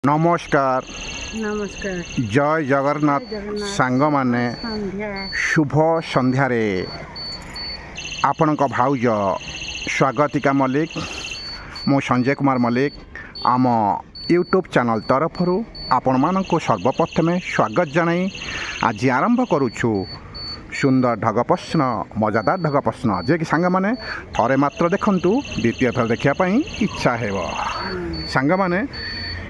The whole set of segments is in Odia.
नमस्कार नमस्कार जय जगन्नाथ सांग माने संध्या शुभ संध्यारे आपणक भाउज स्वागतिका मल्लिक मु संजय कुमार मल्लिक आम यूट्यूब चैनल तरफर आपण मानक सर्वप्रथमे स्वागत जनाई आज आरंभ करुछु सुंदर ढग प्रश्न मजादार ढग प्रश्न जे कि सांग माने थरे मात्र देखंतु द्वितीय थर देखिया इच्छा हेबो सांग माने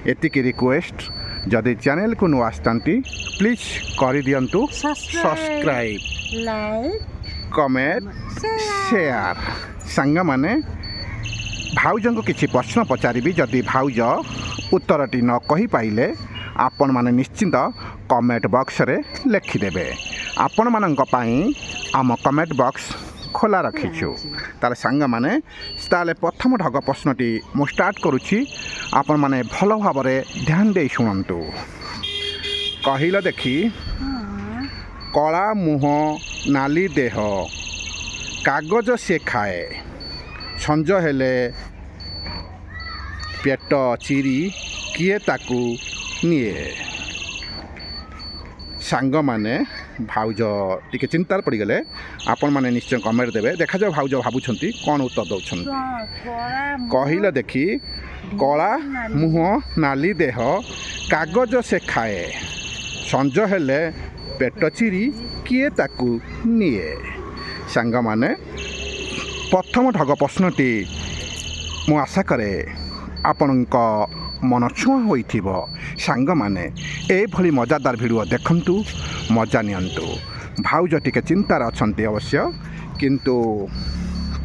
एतिकी रिक्वेस्ट जदि चैनल को नु आसतांती प्लीज कर दियंतु सब्सक्राइब लाइक कमेंट शेयर सांग माने भाउज को किसी प्रश्न पचारि जदि भाउज उत्तरटी न कहि पाइले आपण माने निश्चिंत कमेंट बॉक्स रे लिखिदेवे आपण मानक पई आम कमेंट बॉक्स खोला रखीछु ताले सांग माने ताले प्रथम ढग प्रश्नटी मु स्टार्ट करुछि आपण माने भल भाव ध्यान दे शुणु कहिल देखी कला मुह नाली देह कागज से खाए संज हेले पेट चिरी किए ताकू निए सांग माने भाउज टिके चिंतार पड़गले आपण माने निश्चय कमेंट देवे देखा जाओ भाउज भाबुछंती कौन उत्तर दौछन कहिल देखी कला मुह नाली देह कागज से खाए संज हेले पेट चिरी किए ताकू निए सांग माने प्रथम ढग प्रश्नटी मु आशा करे आपणक मन छुआ होइथिबो सांग माने एभली मजादार भिडियो देखंतु मजा नियंतु भाउज टिके चिंतार अछंती अवश्य किंतु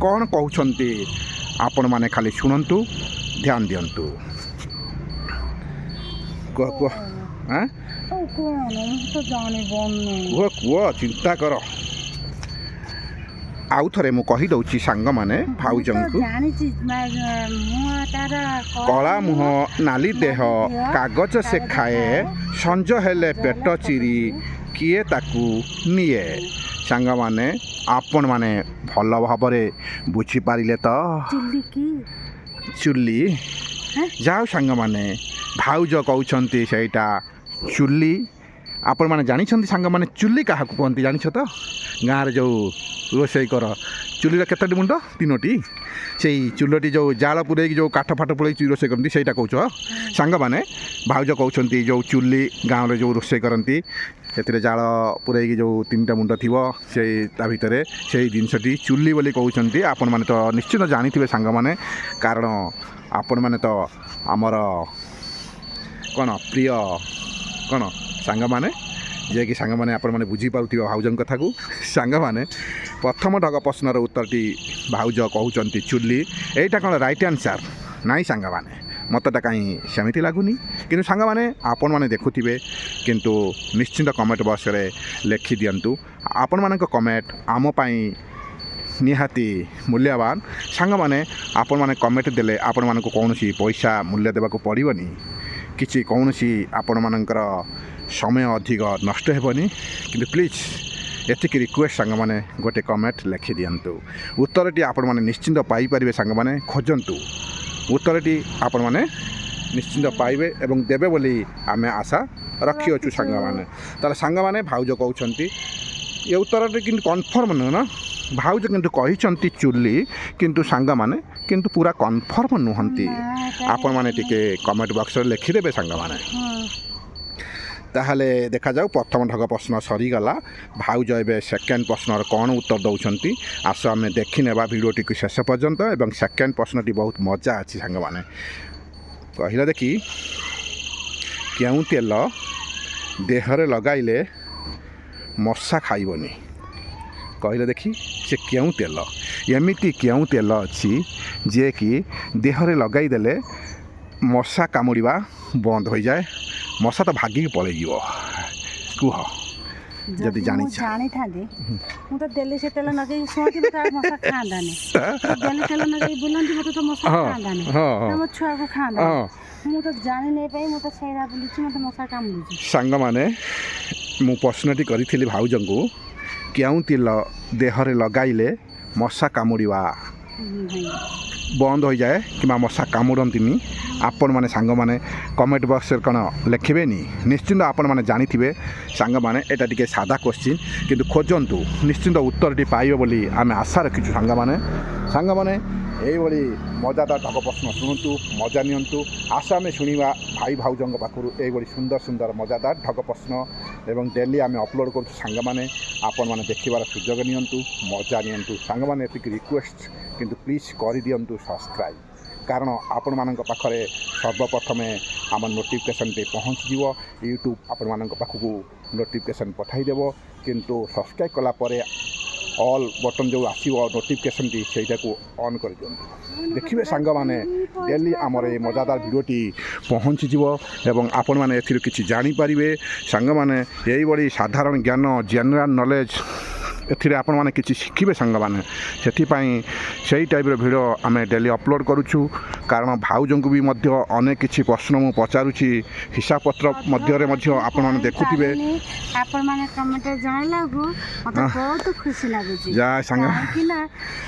कौन कहउछंती आपण माने खाली शुणंतु ध्यान दियंतु कुह हां तो जाने कुह चिंता कर आउ थरे मु कहि दउची सांग माने भाउजन को कला मुह नाली देह कागज से खाए संज हेले पेट चिरी किए ताकू निए सांग माने आपण माने भल भाबरे बुझी पारिले तो चुल्ली जाओ सांग माने भाउज कहउछंती सेटा चुल्ली आपण माने जानि छंती सांग माने चुल्ली काहा को कहंती जानि छ तो गाँ रे जो रोषे कर चुल्लीर केतोटी मुंड तीनोटी से चुल्लटी जो जाल पुरे जो काठ फाट पुरे रोषे करती सहीटा कौच सांग माने भाउज कहउछंती जो चुल्ली गाँव रे जो रोषे करती से जाल पुरे जो तीनटा मुंड थी से भितर से जिनसटी चुल्ली बोली कहउछंती आपण माने तो निश्चित जानिथिबे सांग माने कारण आपण माने तो आमर कौन प्रिय कौन सांग माने जे कि सांग माने आपण माने बुझी पाउथिबा भाउजन कथा को सांग माने प्रथम ढग प्रश्नर उत्तरटी भाउज कहउचंती चुल्ली एटा कौन राइट आंसर नाई सांग माने मतटा कहीं सेमिति लागुनी किंतु सांग माने आपण माने देखुथिबे किंतु निश्चिंत कमेंट बॉक्स रे लिखि दियंतु आपण मानक कमेंट आम पई निहाती मूल्यवान सांग माने आपण माने कमेंट देले आपण मानक कोनोसी पैसा मूल्य देबाको पड़िबनी किछि कोनोसी आपण मानकर समय अधिक नष्ट हेबनी किंतु प्लीज एतिक रिक्वेस्ट सांग माने गोटे कमेंट लिखि दियंतु उत्तरटी आपण माने निश्चिंत पाई परिबे सांग माने खोजंतु उत्तरटी आपण माने निश्चिंत पाइबे एवं देबे बोली आमे आशा रखी अछु सांग माने ताले सांग माने भाउज कहउछंती ये उत्तरटी किंतु कन्फर्म न ना भाउज किंतु कहिछंती चुल्ली किंतु सांग माने किंतु पूरा कन्फर्म नुहंती आपण माने टिके कमेंट बॉक्स रे लिखि देबे सांग माने ताहले देखा जाऊ प्रथम ढग प्रश्न सरीगला भाउज ए सेकेंड प्रश्नर कौन उत्तर दौरान आस आम देखी नेबा भिडियोटी को शेष पर्यंत एवं सेकेंड प्रश्नटी बहुत मजा अच्छी सांग माने कहला देखी क्यों तेल देहरे लगाइले मशा खाइबनी कहले देखी से क्यों तेल एमिटी क्यों तेल अच्छी जे कि देहरे लगाइदेले मशा कामुड़ा बंद हो जाए मशा तो भागिक पलि कह जदि जानी थांदे मु तो देले से तेल नगे सोती मत मशा खांदाने देले तेल नगे बुलंदी मत तो मशा खांदाने हम छुआ को खांदा मु तो जानि नै पाई मु तो सेरा बुलिछि मत मशा कामुछि सांग माने मु प्रश्नटी करिथिली भाउजंगु क्यों तेल देहरे लगाइले मशा कामुड़िबा ବନ୍ଦ ହୋଇଯାଏ କିମ୍ବା ମଶା କାମୁଡ଼ନ୍ତିନି ଆପଣମାନେ ସାଙ୍ଗମାନେ କମେଣ୍ଟ ବକ୍ସରେ କ'ଣ ଲେଖିବେନି? ନିଶ୍ଚିନ୍ତ ଆପଣମାନେ ଜାଣିଥିବେ ସାଙ୍ଗମାନେ ଏଇଟା ଟିକେ ସାଧା କୋଶ୍ଚିନ୍, କିନ୍ତୁ ଖୋଜନ୍ତୁ ନିଶ୍ଚିନ୍ତ ଉତ୍ତରଟି ପାଇବେ ବୋଲି ଆମେ ଆଶା ରଖିଛୁ ସାଙ୍ଗମାନେ ଏଇଭଳି ମଜାଦାର ଢଗ ପ୍ରଶ୍ନ ଶୁଣନ୍ତୁ, ମଜା ନିଅନ୍ତୁ। ଆଶା ଆମେ ଶୁଣିବା ଭାଇ ଭାଉଜଙ୍କ ପାଖରୁ ଏଇଭଳି ସୁନ୍ଦର ମଜାଦାର ଢଗ ପ୍ରଶ୍ନ ଏବଂ ଡେଲି ଆମେ ଅପଲୋଡ଼ କରୁଛୁ ସାଙ୍ଗମାନେ। ଆପଣମାନେ ଦେଖିବାର ସୁଯୋଗ ନିଅନ୍ତୁ, ମଜା ନିଅନ୍ତୁ ସାଙ୍ଗମାନେ। ଏତିକି ରିକ୍ୱେଷ୍ଟ, କିନ୍ତୁ ପ୍ଲିଜ୍ କରିଦିଅନ୍ତୁ ସବସ୍କ୍ରାଇବ୍, କାରଣ ଆପଣମାନଙ୍କ ପାଖରେ ସର୍ବପ୍ରଥମେ ଆମ ନୋଟିଫିକେସନ୍ଟି ପହଞ୍ଚିଯିବ। ୟୁଟ୍ୟୁବ୍ ଆପଣମାନଙ୍କ ପାଖକୁ ନୋଟିଫିକେସନ୍ ପଠାଇଦେବ, କିନ୍ତୁ ସବସ୍କ୍ରାଇବ୍ କଲା ପରେ ଅଲ୍ ବଟନ୍ ଯେଉଁ ଆସିବ ନୋଟିଫିକେସନ୍ଟି ସେଇଟାକୁ ଅନ୍ କରିଦିଅନ୍ତୁ। ଦେଖିବେ ସାଙ୍ଗମାନେ ଡେଲି ଆମର ଏ ମଜାଦାର ଭିଡ଼ିଓଟି ପହଞ୍ଚିଯିବ ଏବଂ ଆପଣମାନେ ଏଥିରୁ କିଛି ଜାଣିପାରିବେ ସାଙ୍ଗମାନେ। ଏଇଭଳି ସାଧାରଣ ଜ୍ଞାନ ଜେନେରାଲ୍ ନଲେଜ୍ ଏଥିରେ ଆପଣମାନେ କିଛି ଶିଖିବେ ସାଙ୍ଗମାନେ। ସେଥିପାଇଁ ସେଇ ଟାଇପ୍ର ଭିଡ଼ିଓ ଆମେ ଡେଲି ଅପଲୋଡ଼ କରୁଛୁ, କାରଣ ଭାଉଜଙ୍କୁ ବି ମଧ୍ୟ ଅନେକ କିଛି ପ୍ରଶ୍ନ ମୁଁ ପଚାରୁଛି। ହିସାବ ପତ୍ର ମଧ୍ୟରେ ମଧ୍ୟ ଆପଣମାନେ ଦେଖୁଥିବେ। ଆପଣମାନେ କମେଣ୍ଟରେ ଜଣାଇଲାକୁ ମୋତେ ବହୁତ ଖୁସି ଲାଗୁଛି। ଯାହା ସାଙ୍ଗ କାହିଁକିନା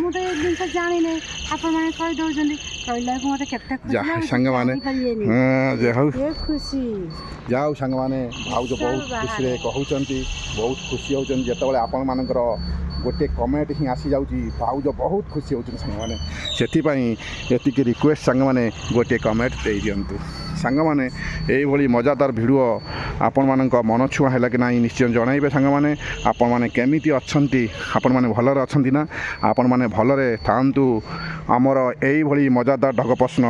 ମୁଁ ତ ଏ ଜିନିଷ ଜାଣିନି, ଆପଣମାନେ କହିଦେଉଛନ୍ତି, କହିଲାକୁ ମୋତେ କେତେ ଖୁସି ଲାଗୁଛି ସାଙ୍ଗମାନେ। ଖୁସି ଯାଉ ସାଙ୍ଗମାନେ, ଭାଉଜ ବହୁତ ଖୁସିରେ କହୁଛନ୍ତି, ବହୁତ ଖୁସି ହେଉଛନ୍ତି ଯେତେବେଳେ ଆପଣମାନଙ୍କର ଗୋଟିଏ କମେଣ୍ଟ ହିଁ ଆସିଯାଉଛି। ଭାଉଜ ବହୁତ ଖୁସି ହେଉଛନ୍ତି ସାଙ୍ଗମାନେ। ସେଥିପାଇଁ ଏତିକି ରିକ୍ୱେଷ୍ଟ ସାଙ୍ଗମାନେ, ଗୋଟିଏ କମେଣ୍ଟ ଦେଇଦିଅନ୍ତୁ ସାଙ୍ଗମାନେ। ଏଇଭଳି ମଜାଦାର ଭିଡ଼ିଓ ଆପଣମାନଙ୍କ ମନ ଛୁଆଁ ହେଲା କି ନାହିଁ ନିଶ୍ଚୟ ଜଣାଇବେ ସାଙ୍ଗମାନେ। ଆପଣମାନେ କେମିତି ଅଛନ୍ତି? ଆପଣମାନେ ଭଲରେ ଅଛନ୍ତି ନା? ଆପଣମାନେ ଭଲରେ ଥାଆନ୍ତୁ। ଆମର ଏଇଭଳି ମଜାଦାର ଢଗ ପ୍ରଶ୍ନ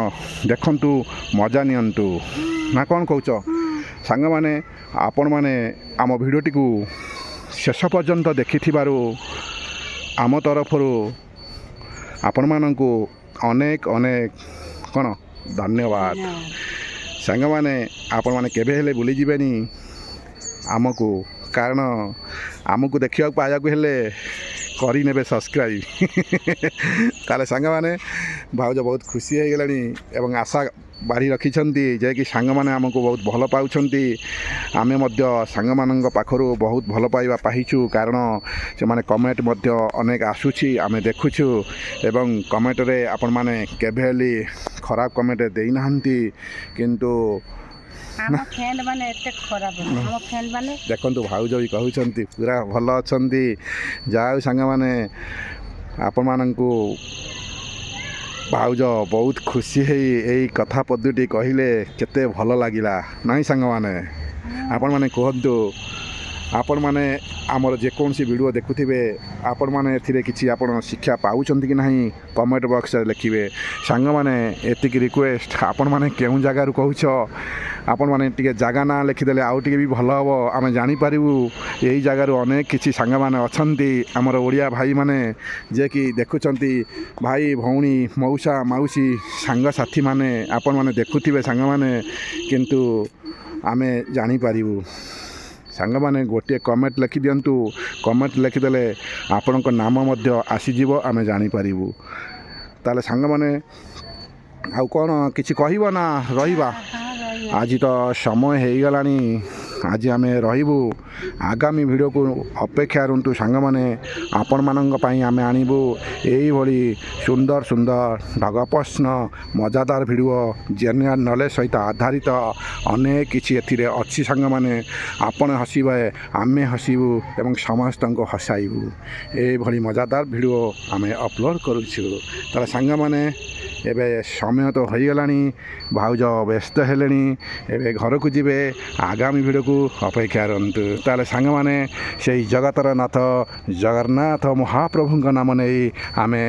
ଦେଖନ୍ତୁ, ମଜା ନିଅନ୍ତୁ, ନା କ'ଣ କହୁଛ ସାଙ୍ଗମାନେ? ଆପଣମାନେ ଆମ ଭିଡ଼ିଓଟିକୁ ଶେଷ ପର୍ଯ୍ୟନ୍ତ ଦେଖିଥିବାରୁ ଆମ ତରଫରୁ ଆପଣମାନଙ୍କୁ ଅନେକ କ'ଣ ଧନ୍ୟବାଦ ସାଙ୍ଗମାନେ। ଆପଣମାନେ କେବେ ହେଲେ ଭୁଲିଯିବେନି ଆମକୁ, କାରଣ ଆମକୁ ଦେଖିବାକୁ ପାଇବାକୁ ହେଲେ କରିନେବେ ସବସ୍କ୍ରାଇବ୍। ତାହେଲେ ସାଙ୍ଗମାନେ ଭାଉଜ ବହୁତ ଖୁସି ହେଇଗଲେଣି ଏବଂ ଆଶା ବାଢ଼ି ରଖିଛନ୍ତି ଯେ କି ସାଙ୍ଗମାନେ ଆମକୁ ବହୁତ ଭଲ ପାଉଛନ୍ତି। ଆମେ ମଧ୍ୟ ସାଙ୍ଗମାନଙ୍କ ପାଖରୁ ବହୁତ ଭଲ ପାଇବା ପାଇଛୁ, କାରଣ ସେମାନେ କମେଣ୍ଟ ମଧ୍ୟ ଅନେକ ଆସୁଛି, ଆମେ ଦେଖୁଛୁ ଏବଂ କମେଣ୍ଟରେ ଆପଣମାନେ କେବେ ହେଲେ ଖରାପ କମେଣ୍ଟ ଦେଇନାହାନ୍ତି। କିନ୍ତୁ ଦେଖନ୍ତୁ ଭାଉଜ ବି କହୁଛନ୍ତି ପୁରା ଭଲ ଅଛନ୍ତି। ଯାଉ ସାଙ୍ଗମାନେ, ଆପଣମାନଙ୍କୁ ଭାଉଜ ବହୁତ ଖୁସି ହେଇ ଏଇ କଥା ପଦଟି କହିଲେ କେତେ ଭଲ ଲାଗିଲା ନାହିଁ ସାଙ୍ଗମାନେ? ଆପଣମାନେ କୁହନ୍ତୁ, ଆପଣମାନେ ଆମର ଯେକୌଣସି ଭିଡ଼ିଓ ଦେଖୁଥିବେ, ଆପଣମାନେ ଏଥିରେ କିଛି ଆପଣ ଶିକ୍ଷା ପାଉଛନ୍ତି କି ନାହିଁ କମେଣ୍ଟ ବକ୍ସରେ ଲେଖିବେ ସାଙ୍ଗମାନେ। ଏତିକି ରିକ୍ୱେଷ୍ଟ, ଆପଣମାନେ କେଉଁ ଜାଗାରୁ କହୁଛ? ଆପଣମାନେ ଟିକେ ଜାଗା ନାଁ ଲେଖିଦେଲେ ଆଉ ଟିକେ ବି ଭଲ ହେବ, ଆମେ ଜାଣିପାରିବୁ ଏଇ ଜାଗାରୁ ଅନେକ କିଛି ସାଙ୍ଗମାନେ ଅଛନ୍ତି ଆମର ଓଡ଼ିଆ ଭାଇମାନେ ଯିଏକି ଦେଖୁଛନ୍ତି। ଭାଇ ଭଉଣୀ ମଉସା ମାଉସୀ ସାଙ୍ଗସାଥିମାନେ ଆପଣମାନେ ଦେଖୁଥିବେ ସାଙ୍ଗମାନେ, କିନ୍ତୁ ଆମେ ଜାଣିପାରିବୁ ସାଙ୍ଗମାନେ। ଗୋଟିଏ କମେଣ୍ଟ ଲେଖିଦିଅନ୍ତୁ, କମେଣ୍ଟ ଲେଖିଦେଲେ ଆପଣଙ୍କ ନାମ ମଧ୍ୟ ଆସିଯିବ, ଆମେ ଜାଣିପାରିବୁ। ତାହେଲେ ସାଙ୍ଗମାନେ ଆଉ କ'ଣ କିଛି କହିବ ନା ରହିବା? ଆଜି ତ ସମୟ ହେଇଗଲାଣି, ଆଜି ଆମେ ରହିବୁ। ଆଗାମୀ ଭିଡ଼ିଓକୁ ଅପେକ୍ଷା ରୁହନ୍ତୁ ସାଙ୍ଗମାନେ। ଆପଣମାନଙ୍କ ପାଇଁ ଆମେ ଆଣିବୁ ଏଇଭଳି ସୁନ୍ଦର ଢଗ ପ୍ରଶ୍ନ, ମଜାଦାର ଭିଡ଼ିଓ, ଜେନେରାଲ୍ ନଲେଜ୍ ସହିତ ଆଧାରିତ ଅନେକ କିଛି ଏଥିରେ ଅଛି ସାଙ୍ଗମାନେ। ଆପଣ ହସିବେ, ଆମେ ହସିବୁ ଏବଂ ସମସ୍ତଙ୍କୁ ହସାଇବୁ। ଏଇଭଳି ମଜାଦାର ଭିଡ଼ିଓ ଆମେ ଅପଲୋଡ଼ କରୁଛୁ। ତାହେଲେ ସାଙ୍ଗମାନେ ଏବେ ସମୟ ତ ହୋଇଗଲାଣି, ଭାଉଜ ବ୍ୟସ୍ତ ହେଲେଣି, ଏବେ ଘରକୁ ଯିବେ। ଆଗାମୀ ଭିଡ଼ିଓକୁ ଅପେକ୍ଷା କରନ୍ତୁ। ତାହେଲେ ସାଙ୍ଗମାନେ ସେଇ ଜଗତର ନାଥ ଜଗନ୍ନାଥ ମହାପ୍ରଭୁଙ୍କ ନାମ ନେଇ ଆମେ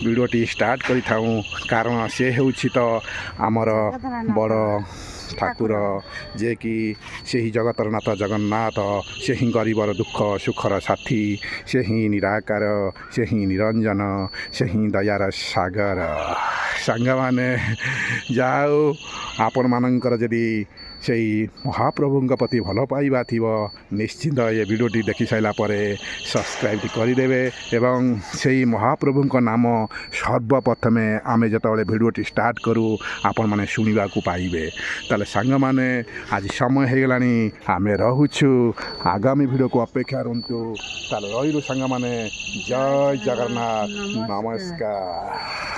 ଭିଡ଼ିଓଟି ଷ୍ଟାର୍ଟ କରିଥାଉ, କାରଣ ସେ ହେଉଛି ତ ଆମର ବଡ଼ ଠାକୁର, ଯିଏକି ସେହି ଜଗତର ନାଥ ଜଗନ୍ନାଥ, ସେ ହିଁ ଗରିବର ଦୁଃଖ ସୁଖର ସାଥୀ, ସେ ହିଁ ନିରାକାର, ସେ ହିଁ ନିରଞ୍ଜନ, ସେ ହିଁ ଦୟାର ସାଗର। ସାଙ୍ଗମାନେ ଯାଉ, ଆପଣମାନଙ୍କର ଯଦି ସେଇ ମହାପ୍ରଭୁଙ୍କ ପ୍ରତି ଭଲ ପାଇବା ଥିବ, ନିଶ୍ଚିନ୍ତ ଏ ଭିଡ଼ିଓଟି ଦେଖିସାରିଲା ପରେ ସବସ୍କ୍ରାଇବ୍ କରିଦେବେ ଏବଂ ସେଇ ମହାପ୍ରଭୁଙ୍କ ନାମ ସର୍ବପ୍ରଥମେ ଆମେ ଯେତେବେଳେ ଭିଡ଼ିଓଟି ଷ୍ଟାର୍ଟ କରୁ ଆପଣମାନେ ଶୁଣିବାକୁ ପାଇବେ। ତାହେଲେ ସାଙ୍ଗମାନେ ଆଜି ସମୟ ହେଇଗଲାଣି, ଆମେ ରହୁଛୁ। ଆଗାମୀ ଭିଡ଼ିଓକୁ ଅପେକ୍ଷା ରୁହନ୍ତୁ। ତାହେଲେ ରହିଲୁ ସାଙ୍ଗମାନେ। ଜୟ ଜଗନ୍ନାଥ, ନମସ୍କାର।